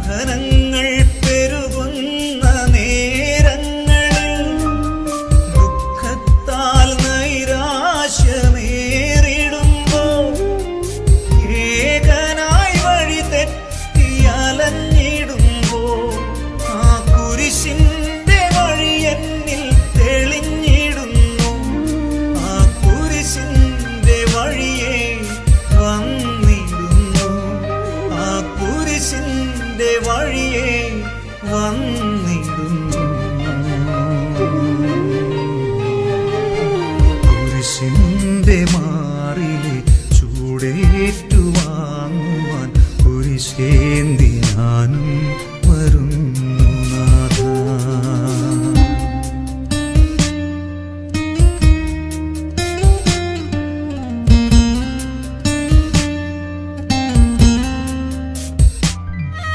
സഹനങ്ങൾ പെരുകുന്ന നേരങ്ങളിൽ ദുഃഖത്താൽ നൈരാശ്യമേറിടുമ്പോൾ ഏകനായി വഴി തെറ്റി അലഞ്ഞിടുമ്പോൾ ആ കുരിശിന്റെ വഴി എന്നിൽ തെളിഞ്ഞിടുന്നു. ആ കുരിശിന്റെ വഴിയെ വന്നിടുന്നു. ആ കുരിശിന്റെ വഴിയെ വന്നിടുന്നു.